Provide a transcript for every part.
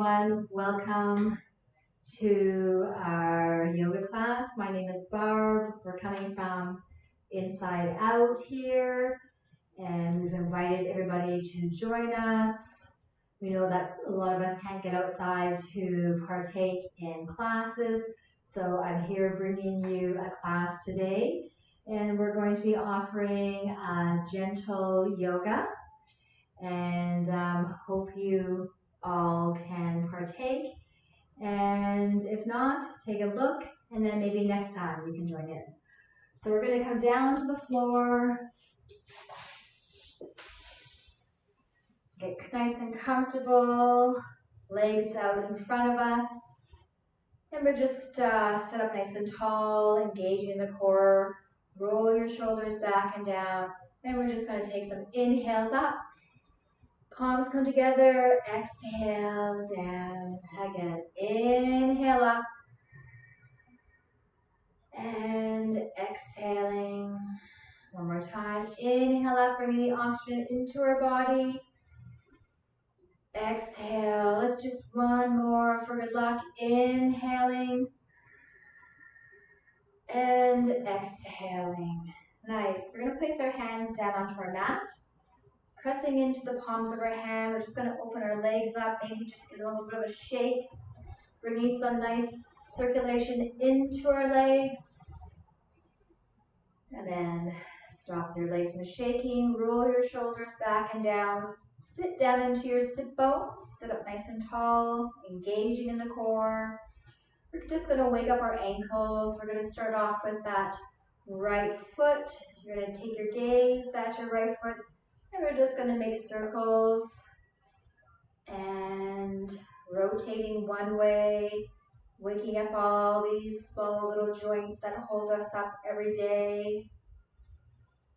Everyone, welcome to our yoga class. My name is Barb. We're coming from Inside Out here, and we've invited everybody to join us. We know that a lot of us can't get outside to partake in classes, so I'm here bringing you a class today, and we're going to be offering gentle yoga, and hope you all can partake. And if not, take a look, and then maybe next time you can join in. So we're going to come down to the floor, get nice and comfortable, legs out in front of us, and we're just set up nice and tall, engaging the core, roll your shoulders back and down, and we're just going to take some inhales up. Palms come together, exhale, down, again, inhale up, and exhaling. One more time, inhale up, bringing the oxygen into our body. Exhale, let's just one more for good luck, inhaling, and exhaling. Nice, we're gonna place our hands down onto our mat. Pressing into the palms of our hand, we're just going to open our legs up, maybe just give a little bit of a shake, bringing some nice circulation into our legs. And then stop your legs from shaking, roll your shoulders back and down, sit down into your sit bones, sit up nice and tall, engaging in the core. We're just going to wake up our ankles. We're going to start off with that right foot. You're going to take your gaze at your right foot. And we're just going to make circles and rotating one way, waking up all these small little joints that hold us up every day.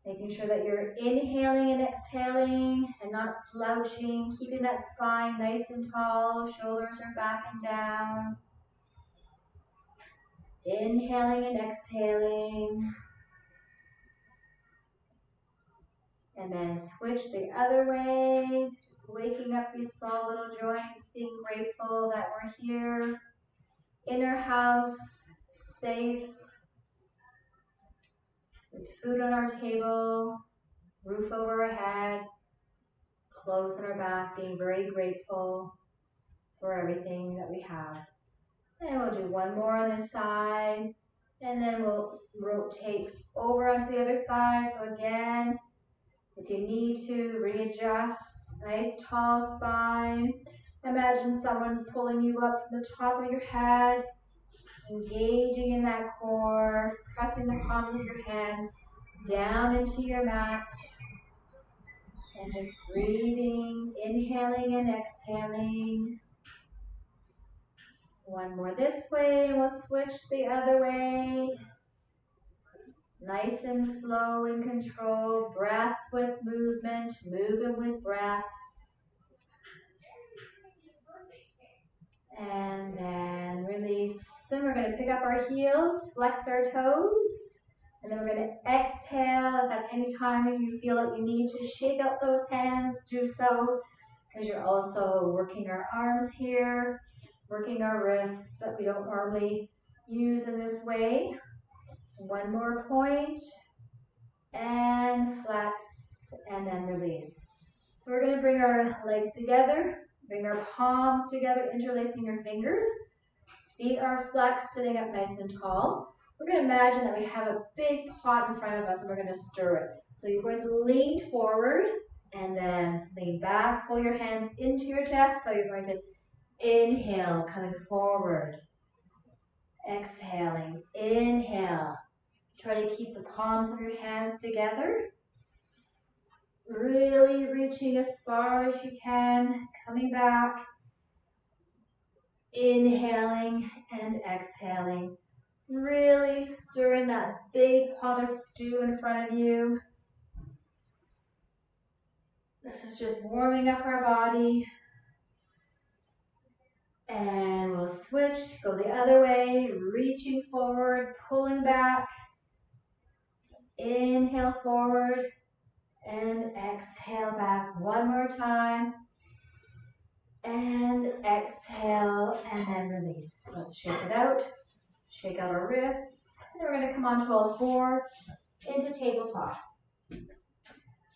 Making sure that you're inhaling and exhaling and not slouching, keeping that spine nice and tall, shoulders are back and down. Inhaling and exhaling. And then switch the other way, just waking up these small little joints, being grateful that we're here in our house, safe, with food on our table, roof over our head, clothes on our back, being very grateful for everything that we have. And we'll do one more on this side, and then we'll rotate over onto the other side. So again, if you need to, readjust, nice tall spine. Imagine someone's pulling you up from the top of your head, engaging in that core, pressing the palm of your hand down into your mat, and just breathing, inhaling and exhaling. One more this way, and we'll switch the other way. Nice and slow and controlled, breath with movement, moving with breath. And then release. And we're going to pick up our heels, flex our toes. And then we're going to exhale. If at any time if you feel that you need to shake out those hands, do so. Because you're also working our arms here, working our wrists that we don't normally use in this way. One more point, and flex, and then release. So we're going to bring our legs together, bring our palms together, interlacing your fingers. Feet are flexed, sitting up nice and tall. We're going to imagine that we have a big pot in front of us, and we're going to stir it. So you're going to lean forward, and then lean back, pull your hands into your chest. So you're going to inhale, coming forward. Exhaling, inhale. Try to keep the palms of your hands together. Really reaching as far as you can, coming back. Inhaling and exhaling. Really stirring that big pot of stew in front of you. This is just warming up our body. And we'll switch, go the other way, reaching forward, pulling back. Inhale forward and exhale back. One more time. And exhale, and then release. Let's shake it out. Shake out our wrists. And we're going to come onto all four into tabletop.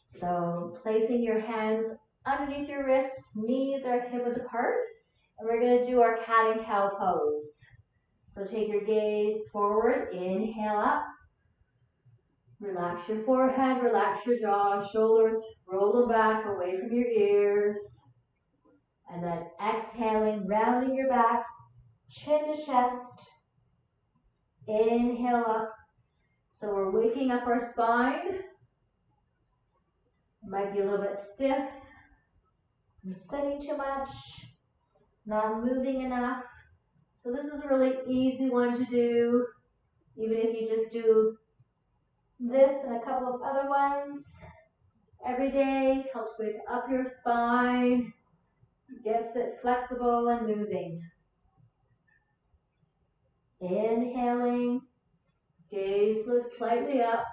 So placing your hands underneath your wrists, knees are hip-width apart. And we're going to do our cat and cow pose. So take your gaze forward, inhale up. Relax your forehead, relax your jaw, shoulders, roll them back away from your ears. And then exhaling, rounding your back, chin to chest. Inhale up. So we're waking up our spine. It might be a little bit stiff. I'm sitting too much, not moving enough. So this is a really easy one to do, even if you just do this and a couple of other ones every day. Helps wake up your spine, gets it flexible and moving. Inhaling, gaze looks slightly up.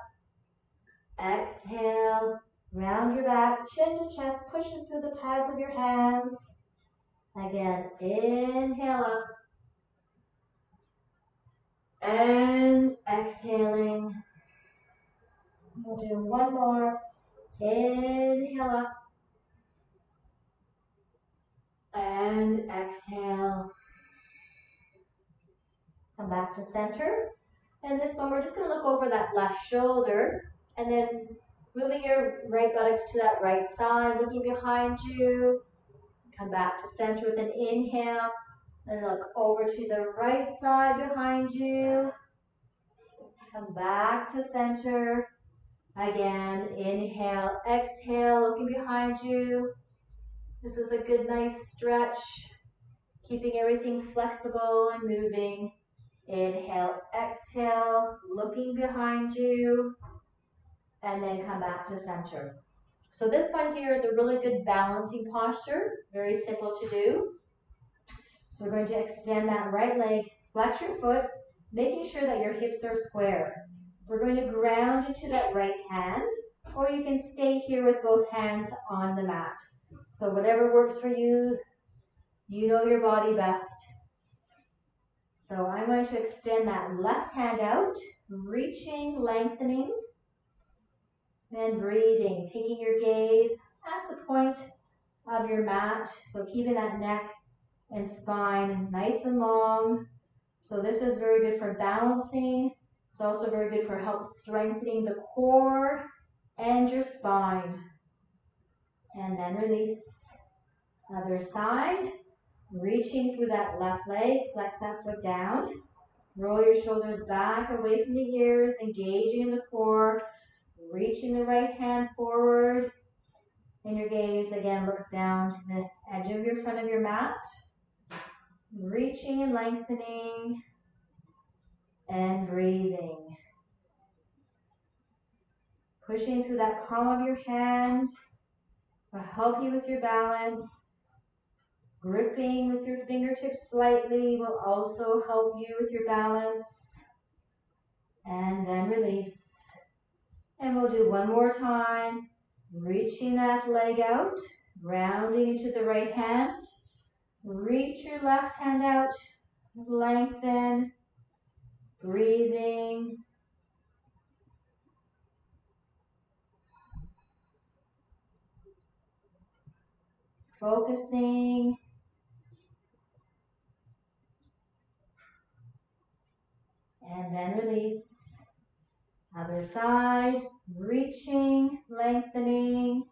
Exhale, round your back, chin to chest, pushing through the pads of your hands. Again, inhale up. And exhaling. We'll do one more. Inhale up. And exhale. Come back to center. And this one, we're just going to look over that left shoulder. And then moving your right buttocks to that right side, looking behind you. Come back to center with an inhale. And look over to the right side behind you. Come back to center. Again, inhale, exhale, looking behind you. This is a good, nice stretch. Keeping everything flexible and moving. Inhale, exhale, looking behind you. And then come back to center. So this one here is a really good balancing posture. Very simple to do. So we're going to extend that right leg, flex your foot, making sure that your hips are square. We're going to ground into that right hand, or you can stay here with both hands on the mat. So whatever works for you, you know your body best. So I'm going to extend that left hand out, reaching, lengthening, and breathing, taking your gaze at the point of your mat. So keeping that neck and spine nice and long. So this is very good for balancing. It's also very good for help strengthening the core and your spine. And then release. Other side. Reaching through that left leg, flex that foot down. Roll your shoulders back away from the ears, engaging in the core. Reaching the right hand forward. And your gaze again looks down to the edge of your front of your mat. Reaching and lengthening. And breathing. Pushing through that palm of your hand will help you with your balance. Gripping with your fingertips slightly will also help you with your balance. And then release. And we'll do one more time. Reaching that leg out, rounding into the right hand. Reach your left hand out, lengthen, breathing. Focusing. And then release. Other side, reaching, lengthening,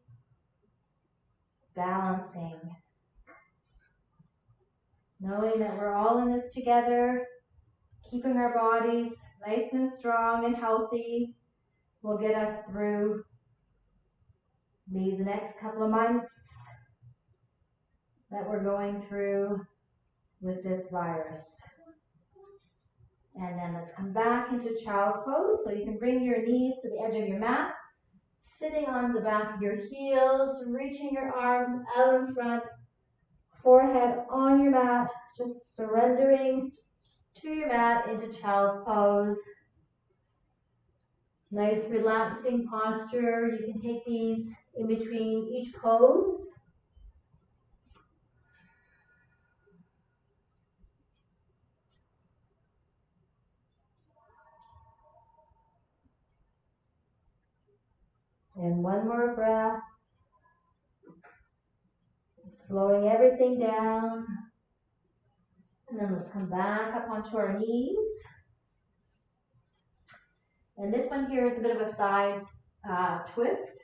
balancing. Knowing that we're all in this together, keeping our bodies nice and strong and healthy will get us through these next couple of months that we're going through with this virus. And then let's come back into child's pose. So you can bring your knees to the edge of your mat, sitting on the back of your heels, reaching your arms out in front, forehead on your mat, just surrendering to your mat into child's pose. Nice relaxing posture. You can take these in between each pose. And one more breath. Slowing everything down. And then let's come back up onto our knees. And this one here is a bit of a side twist.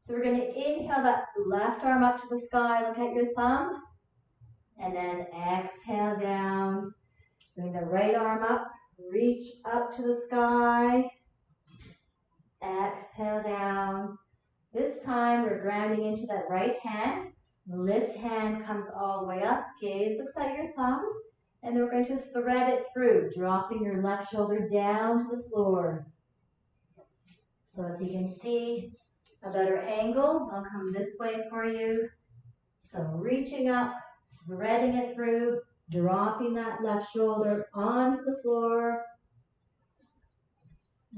So we're going to inhale that left arm up to the sky. Look at your thumb. And then exhale down. Bring the right arm up. Reach up to the sky. Exhale down. This time we're grounding into that right hand. Lift hand comes all the way up. Gaze looks at your thumb. And then we're going to thread it through, dropping your left shoulder down to the floor. So if you can see a better angle, I'll come this way for you. So reaching up, threading it through, dropping that left shoulder onto the floor.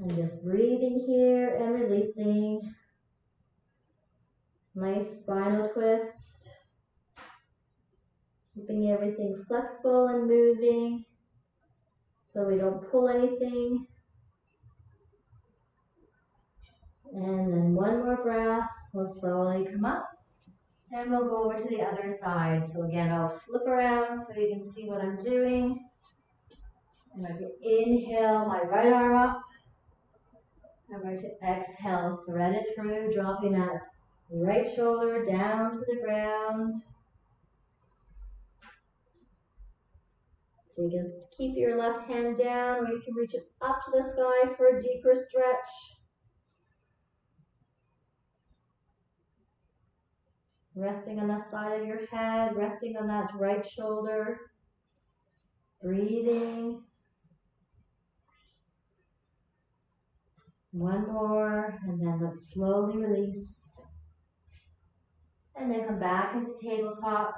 And just breathing here and releasing. Nice spinal twist. Keeping everything flexible and moving so we don't pull anything. And then one more breath. We'll slowly come up and we'll go over to the other side. So again, I'll flip around so you can see what I'm doing. I'm going to inhale my right arm up. I'm going to exhale, thread it through, dropping that right shoulder down to the ground. So you can keep your left hand down, or you can reach it up to the sky for a deeper stretch. Resting on the side of your head, resting on that right shoulder. Breathing. One more, and then let's slowly release. And then come back into tabletop.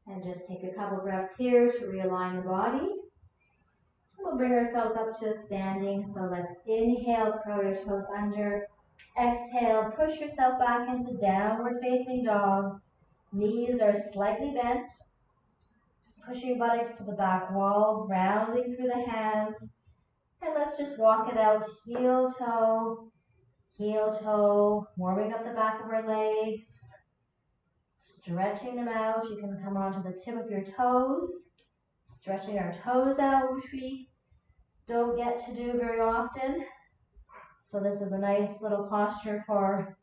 And just take a couple breaths here to realign the body. We'll bring ourselves up to standing. So let's inhale, curl your toes under. Exhale, push yourself back into downward facing dog. Knees are slightly bent. Push your buttocks to the back wall, grounding through the hands. And let's just walk it out, heel toe, warming up the back of our legs. Stretching them out. You can come onto the tip of your toes. Stretching our toes out, which we don't get to do very often. So this is a nice little posture for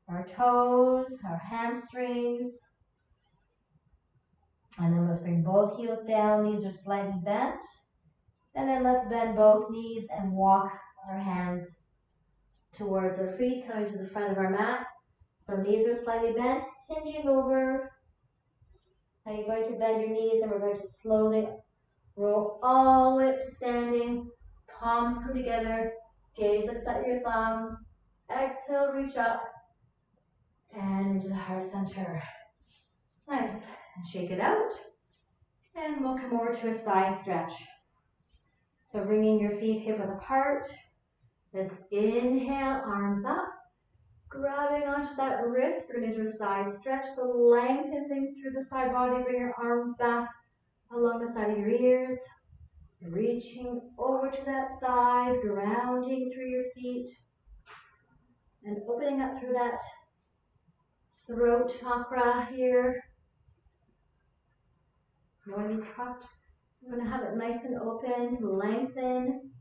our toes, our hamstrings. And then let's bring both heels down. Knees are slightly bent. And then let's bend both knees and walk our hands towards our feet, coming to the front of our mat. So knees are slightly bent, hinging over. Now you're going to bend your knees and we're going to slowly roll all the way up to standing. Palms come together. Gaze looks at your thumbs. Exhale, reach up. And into the heart center. Nice. And shake it out. And we'll come over to a side stretch. So bringing your feet hip width apart. Let's inhale, arms up. Grabbing onto that wrist, we're going to do a side stretch. So lengthen things through the side body. Bring your arms back along the side of your ears. Reaching over to that side, grounding through your feet. And opening up through that throat chakra here. You want to be tucked. You want to have it nice and open. Lengthen.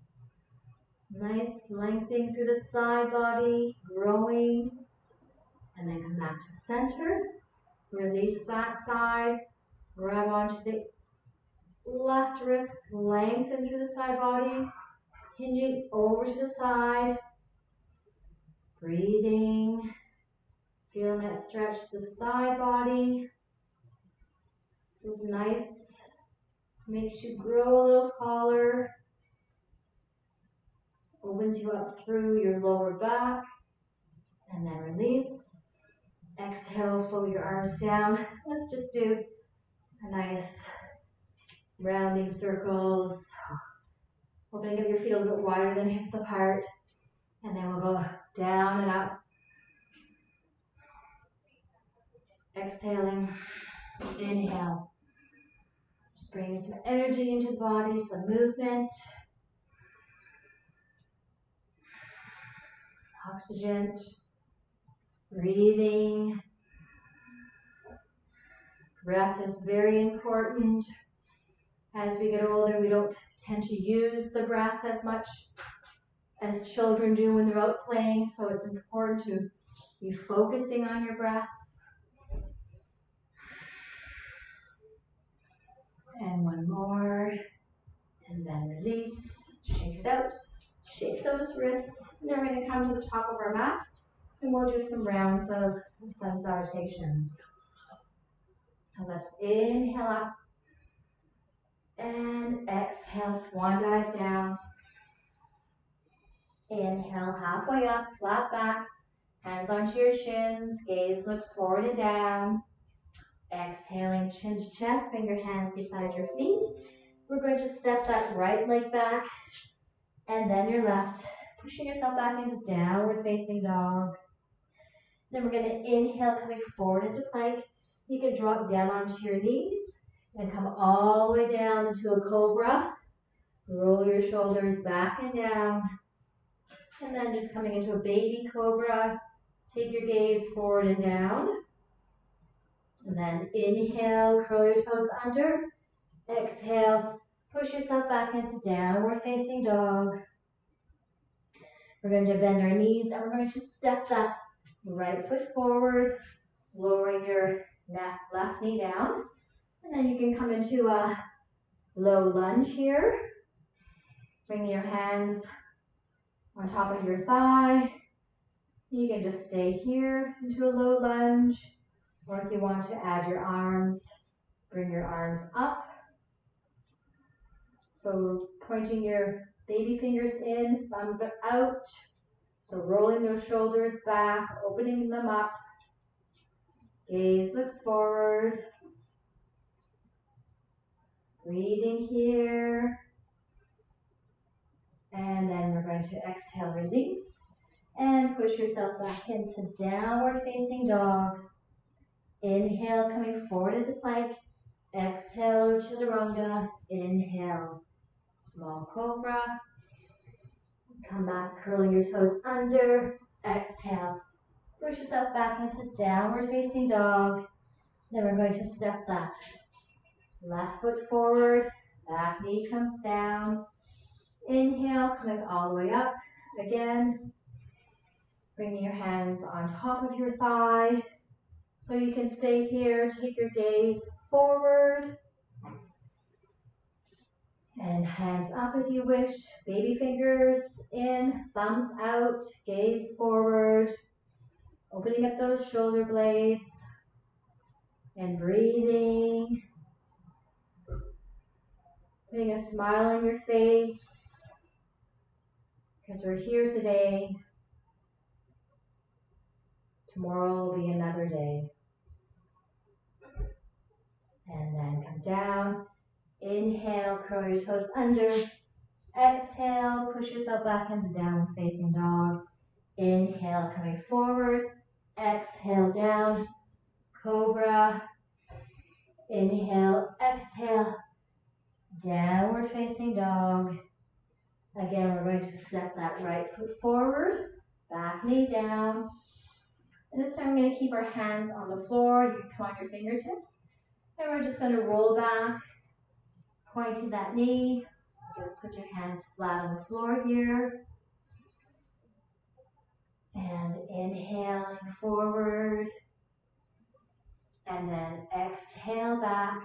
Nice lengthening through the side body, growing, and then come back to center. Release that side, grab onto the left wrist, lengthen through the side body, hinging over to the side, breathing, feeling that stretch to the side body. This is nice, makes you grow a little taller. Opens you up through your lower back, and then release. Exhale, flow your arms down. Let's just do a nice rounding circles. Opening up your feet a little bit wider than hips apart. And then we'll go down and up. Exhaling, inhale. Just bringing some energy into the body, some movement. Oxygen. Breathing. Breath is very important. As we get older, we don't tend to use the breath as much as children do when they're out playing, so it's important to be focusing on your breath. And one more, and then release, shake it out, shake those wrists, and then we're going to come to the top of our mat, and we'll do some rounds of sun salutations. So let's inhale up, and exhale, swan dive down. Inhale, halfway up, flat back, hands onto your shins, gaze looks forward and down. Exhaling, chin to chest, bring your hands beside your feet. We're going to step that right leg back, and then your left, pushing yourself back into downward facing dog. Then we're going to inhale, coming forward into plank. You can drop down onto your knees, and come all the way down into a cobra. Roll your shoulders back and down. And then just coming into a baby cobra. Take your gaze forward and down. And then inhale, curl your toes under. Exhale, push yourself back into downward facing dog. We're going to bend our knees and we're going to step that right foot forward, lowering your left knee down. And then you can come into a low lunge here. Bring your hands on top of your thigh. You can just stay here into a low lunge. Or if you want to add your arms, bring your arms up. So pointing your baby fingers in, thumbs are out. So rolling those shoulders back, opening them up. Gaze looks forward. Breathing here. And then we're going to exhale, release. And push yourself back into downward facing dog. Inhale, coming forward into plank. Exhale, chaturanga. Inhale, small cobra. Come back, curling your toes under. Exhale. Push yourself back into downward facing dog. Then we're going to step that left foot forward. Back knee comes down. Inhale, coming all the way up. Again. Bringing your hands on top of your thigh. So you can stay here, take your gaze forward. And hands up if you wish. Baby fingers in, thumbs out, gaze forward. Opening up those shoulder blades. And breathing. Putting a smile on your face. Because we're here today. Tomorrow will be another day. And then come down. Inhale, curl your toes under. Exhale, push yourself back into downward facing dog. Inhale, coming forward. Exhale, down. Cobra. Inhale, exhale. Downward facing dog. Again, we're going to step that right foot forward. Back knee down. And this time we're going to keep our hands on the floor. You can come on your fingertips. And we're just going to roll back, pointing that knee. You're going to put your hands flat on the floor here. And inhaling forward. And then exhale back.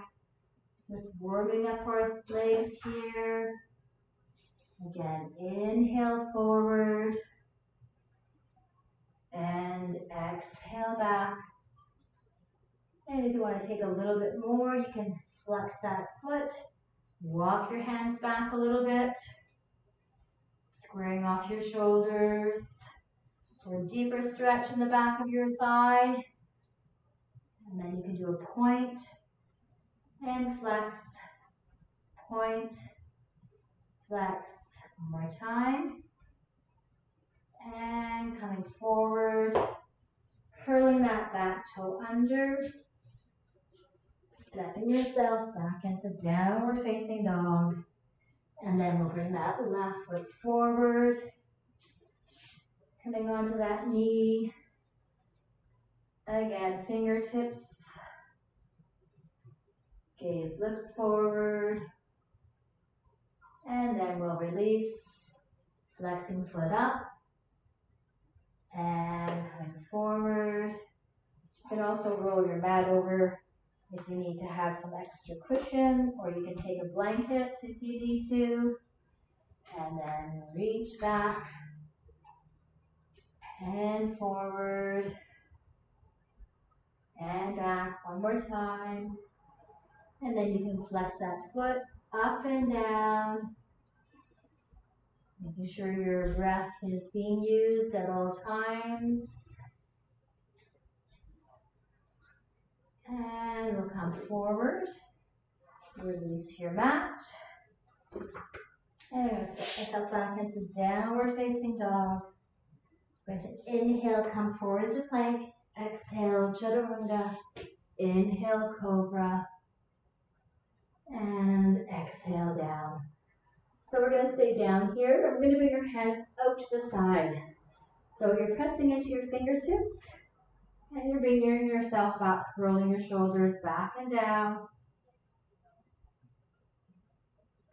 Just warming up our legs here. Again, inhale forward. And exhale back. And if you want to take a little bit more, you can flex that foot. Walk your hands back a little bit. Squaring off your shoulders. Or a deeper stretch in the back of your thigh. And then you can do a point and flex. Point, flex. One more time. And coming forward. Curling that back toe under. Stepping yourself back into downward facing dog. And then we'll bring that left foot forward. Coming onto that knee. Again, fingertips, gaze looks forward, and then we'll release, flexing foot up, and coming forward. You can also roll your mat over if you need to have some extra cushion, or you can take a blanket if you need to, and then reach back, and forward, and back one more time. And then you can flex that foot up and down, making sure your breath is being used at all times. And we'll come forward, release your mat. And I'm going to set myself back into downward facing dog. I'm going to inhale, come forward into plank. Exhale, chaturanga. Inhale, cobra. And exhale down. So we're going to stay down here. And we're going to bring your hands out to the side. So you're pressing into your fingertips. And you're bringing yourself up, rolling your shoulders back and down.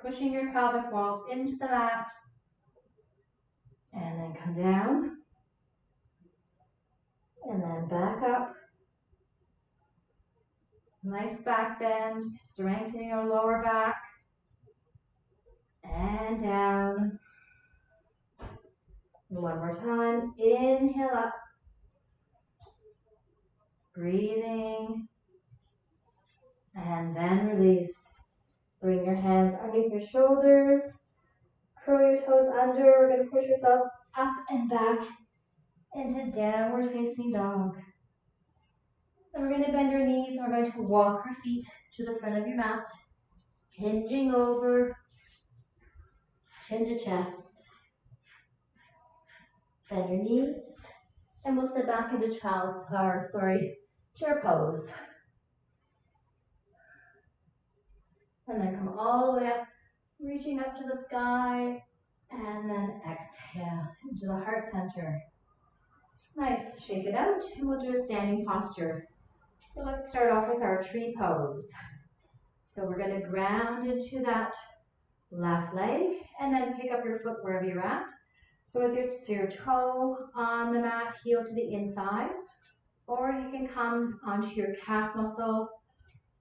Pushing your pelvic wall into the mat. And then come down. And then back up. Nice back bend, strengthening your lower back. And down. One more time. Inhale up. Breathing. And then release. Bring your hands underneath your shoulders. Curl your toes under. We're going to push yourself up and back into downward facing dog. And we're going to bend your knees and we're going to walk our feet to the front of your mat. Hinging over, chin to chest. Bend your knees. And we'll sit back into chair pose. And then come all the way up, reaching up to the sky. And then exhale into the heart center. Nice, shake it out, and we'll do a standing posture. So let's start off with our tree pose. So we're going to ground into that left leg, and then pick up your foot wherever you're at. So with your toe on the mat, heel to the inside, or you can come onto your calf muscle,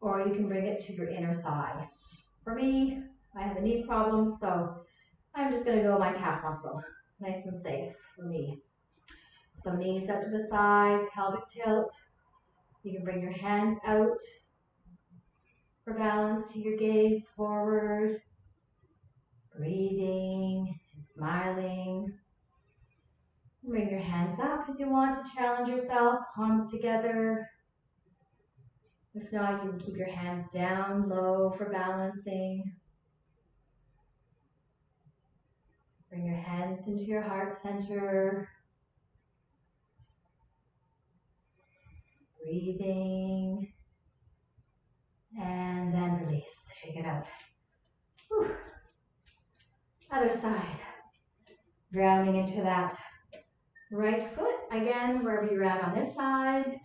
or you can bring it to your inner thigh. For me, I have a knee problem, so I'm just going to go my calf muscle. Nice and safe for me. So knees up to the side, pelvic tilt. You can bring your hands out for balance to your gaze forward. Breathing and smiling. Bring your hands up if you want to challenge yourself, palms together. If not, you can keep your hands down low for balancing. Bring your hands into your heart center. Breathing. And then release. Shake it out. Whew. Other side. Grounding into that right foot. Again, wherever you're at on this side.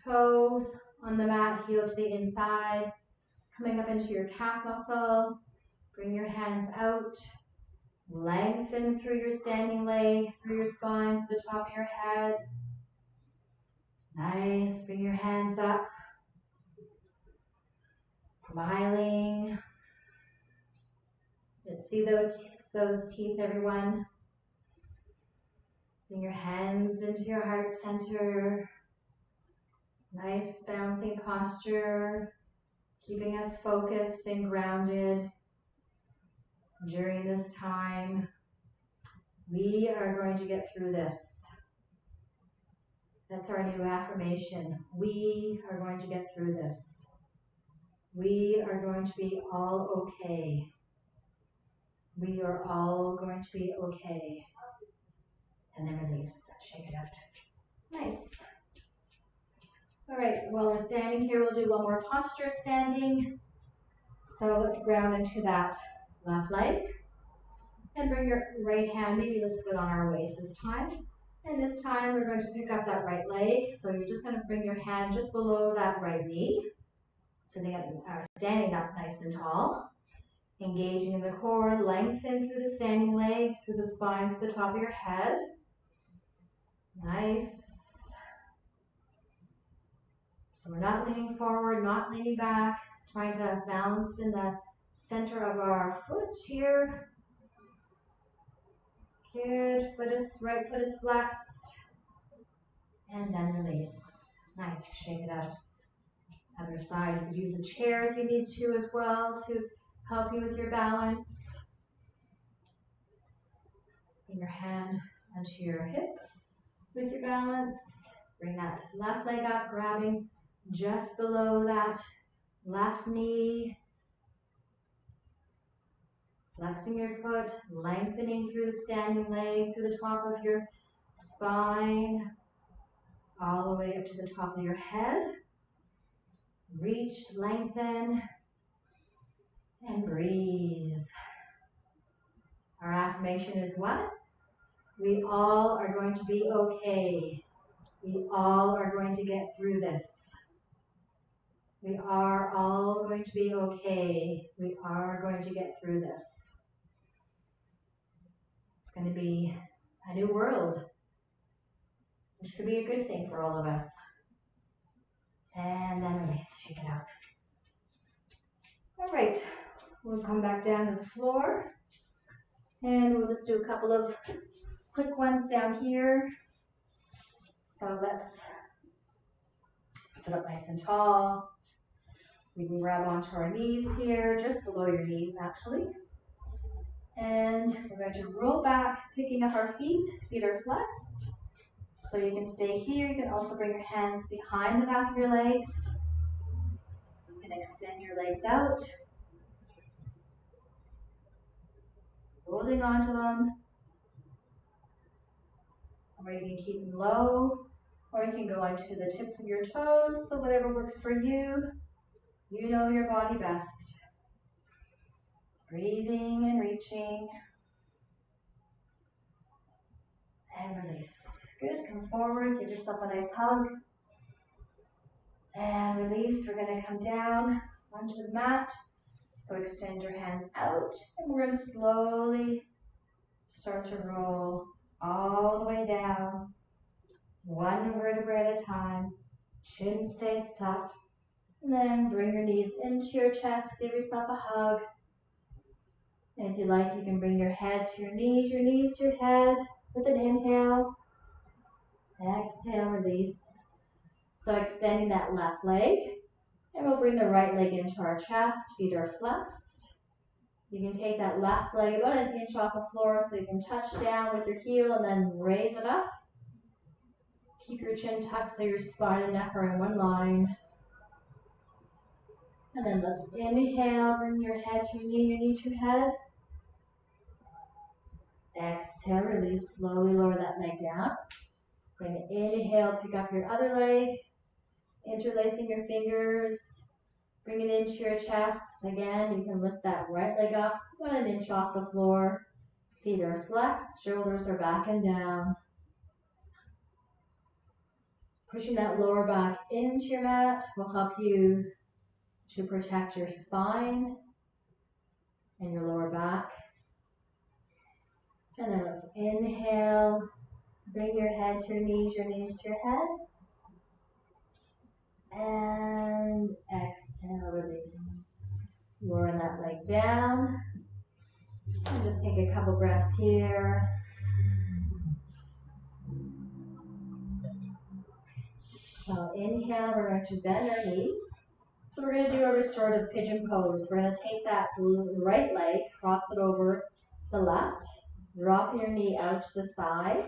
Toes on the mat, heel to the inside. Coming up into your calf muscle. Bring your hands out. Lengthen through your standing leg, through your spine, to the top of your head. Nice. Bring your hands up. Smiling. Let's see those teeth, everyone. Bring your hands into your heart center. Nice bouncing posture, keeping us focused and grounded during this time. We are going to get through this. That's our new affirmation. We are going to get through this. We are going to be all okay. We are all going to be okay. And then release. Shake it out. Nice. All right, while we're standing here, we'll do one more posture standing. So let's ground into that left leg. And bring your right hand, maybe let's put it on our waist this time. And this time we're going to pick up that right leg. So you're just going to bring your hand just below that right knee. Standing up nice and tall. Engaging in the core, lengthen through the standing leg, through the spine, to the top of your head. Nice. So we're not leaning forward, not leaning back, trying to balance in the center of our foot here. Good. Right foot is flexed. And then release. Nice. Shake it out. Other side. You could use a chair if you need to as well to help you with your balance. Bring your hand onto your hip with your balance. Bring that left leg up, grabbing just below that left knee. Flexing your foot, lengthening through the standing leg, through the top of your spine, all the way up to the top of your head. Reach, lengthen, and breathe. Our affirmation is what? We all are going to be okay. We all are going to get through this. We are all going to be okay. We are going to get through this. It's going to be a new world, which could be a good thing for all of us. And then release, shake it out. All right, we'll come back down to the floor. And we'll just do a couple of quick ones down here. So let's sit up nice and tall. We can grab onto our knees here, just below your knees actually. And we're going to roll back, picking up our feet. Feet are flexed. So you can stay here. You can also bring your hands behind the back of your legs. You can extend your legs out. Holding onto them. Or you can keep them low. Or you can go onto the tips of your toes. So whatever works for you. You know your body best. Breathing and reaching. And release. Good. Come forward. Give yourself a nice hug. And release. We're going to come down onto the mat. So extend your hands out. And we're going to slowly start to roll all the way down. One vertebrae at a time. Chin stays tucked. And then bring your knees into your chest. Give yourself a hug. And if you like, you can bring your head to your knees to your head with an inhale. Exhale, release. So extending that left leg. And we'll bring the right leg into our chest. Feet are flexed. You can take that left leg about an inch off the floor so you can touch down with your heel and then raise it up. Keep your chin tucked so your spine and neck are in one line. And then let's inhale, bring your head to your knee to your head. Exhale, release, slowly lower that leg down. Bring an inhale, pick up your other leg, interlacing your fingers, bring it into your chest. Again, you can lift that right leg up, about an inch off the floor. Feet are flexed, shoulders are back and down. Pushing that lower back into your mat will help you to protect your spine and your lower back. And then let's inhale, bring your head to your knees to your head. And exhale, release. Lower that leg down. And just take a couple breaths here. So inhale, we're going to bend our knees. So we're going to do a restorative pigeon pose. We're going to take that right leg, cross it over the left, dropping your knee out to the side.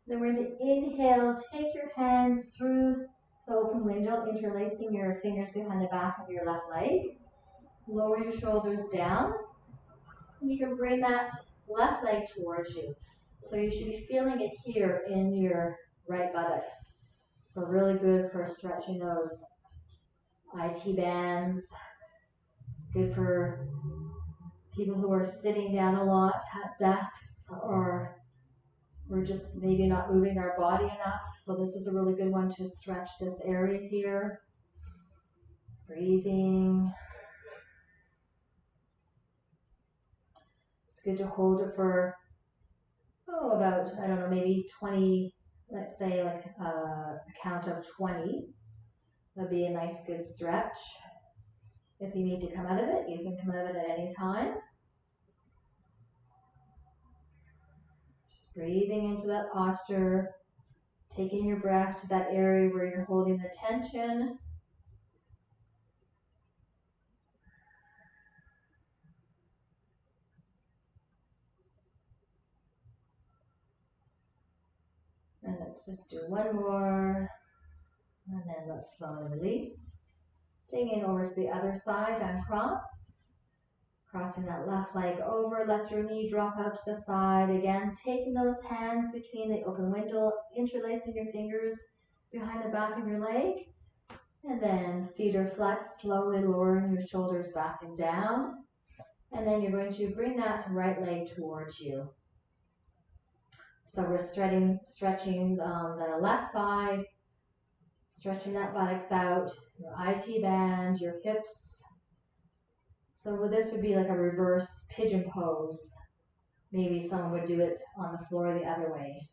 Then we're going to inhale, take your hands through the open window, interlacing your fingers behind the back of your left leg. Lower your shoulders down. And you can bring that left leg towards you. So you should be feeling it here in your right buttocks. So really good for stretching those IT bands. Good for people who are sitting down a lot at desks or we're just maybe not moving our body enough. So this is a really good one to stretch this area here. Breathing. It's good to hold it for, about, I don't know, maybe 20, let's say like a count of 20. That'd be a nice good stretch. If you need to come out of it, you can come out of it at any time. Just breathing into that posture, taking your breath to that area where you're holding the tension. And let's just do one more. And then let's slowly release. Taking it over to the other side, uncross. Crossing that left leg over, let your knee drop out to the side. Again, taking those hands between the open window, interlacing your fingers behind the back of your leg. And then feet are flexed, slowly lowering your shoulders back and down. And then you're going to bring that right leg towards you. So we're stretching the left side, stretching that buttocks out, your IT band, your hips. So this would be like a reverse pigeon pose. Maybe someone would do it on the floor the other way.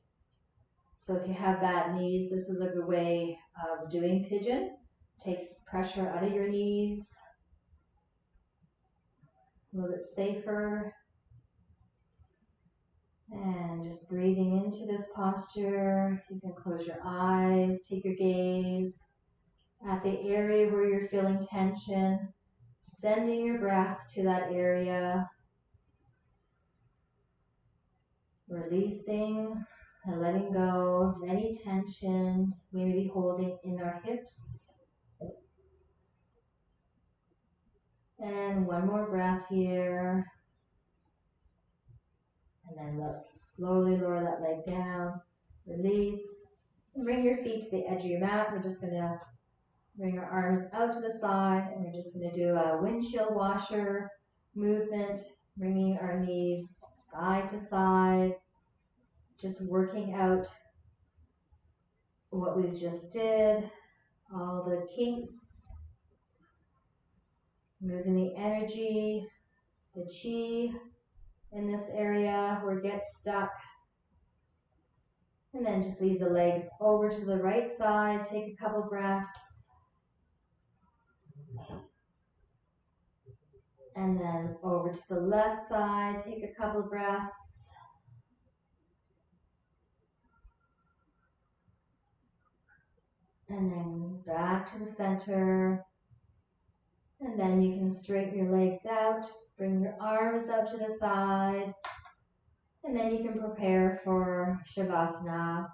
So if you have bad knees, this is a good way of doing pigeon. Takes pressure out of your knees. A little bit safer. And just breathing into this posture. You can close your eyes, take your gaze at the area where you're feeling tension. Sending your breath to that area. Releasing and letting go of any tension we may be holding in our hips. And one more breath here. And then let's slowly lower that leg down. Release. And bring your feet to the edge of your mat. We're just going to bring our arms out to the side. And we're just going to do a windshield washer movement. Bringing our knees side to side. Just working out what we just did. All the kinks. Moving the energy, the chi in this area where it gets stuck. And then just leave the legs over to the right side. Take a couple breaths. And then over to the left side. Take a couple breaths. And then back to the center. And then you can straighten your legs out. Bring your arms out to the side. And then you can prepare for Shavasana.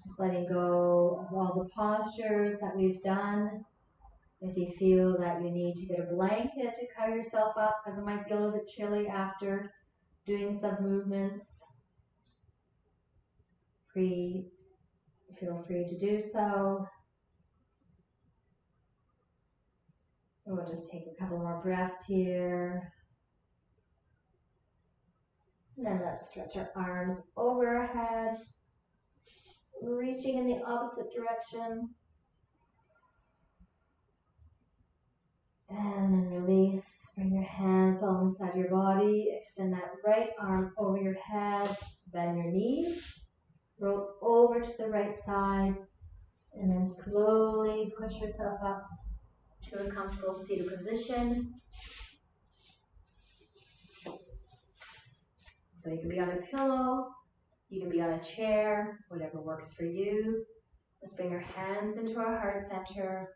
Just letting go of all the postures that we've done. If you feel that you need to get a blanket to cover yourself up, because it might be a little bit chilly after doing some movements, feel free to do so. And we'll just take a couple more breaths here. And then let's stretch our arms over our head, reaching in the opposite direction. And then release. Bring your hands all inside your body. Extend that right arm over your head. Bend your knees. Roll over to the right side. And then slowly push yourself up to a comfortable seated position. So you can be on a pillow. You can be on a chair. Whatever works for you. Let's bring your hands into our heart center.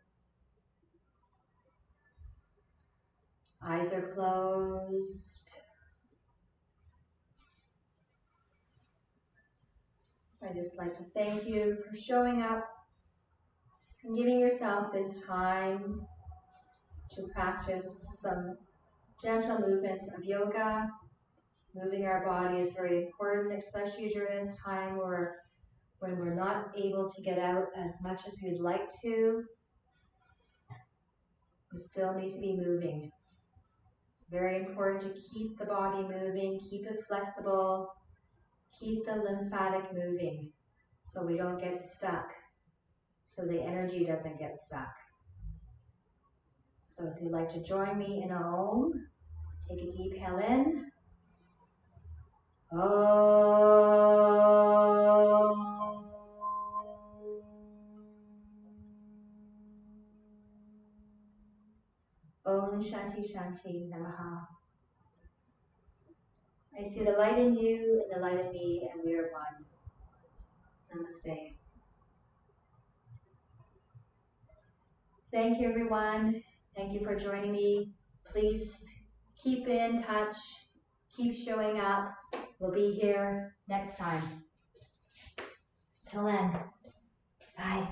Eyes are closed. I'd just like to thank you for showing up and giving yourself this time to practice some gentle movements of yoga. Moving our body is very important, especially during this time when we're not able to get out as much as we'd like to. We still need to be moving. Very important to keep the body moving, keep it flexible, keep the lymphatic moving so we don't get stuck, so the energy doesn't get stuck. So if you'd like to join me in a Om, take a deep inhale in. Om Shanti Shanti Namaha. I see the light in you and the light in me, and we are one. Namaste. Thank you, everyone. Thank you for joining me. Please keep in touch. Keep showing up. We'll be here next time. Till then, bye.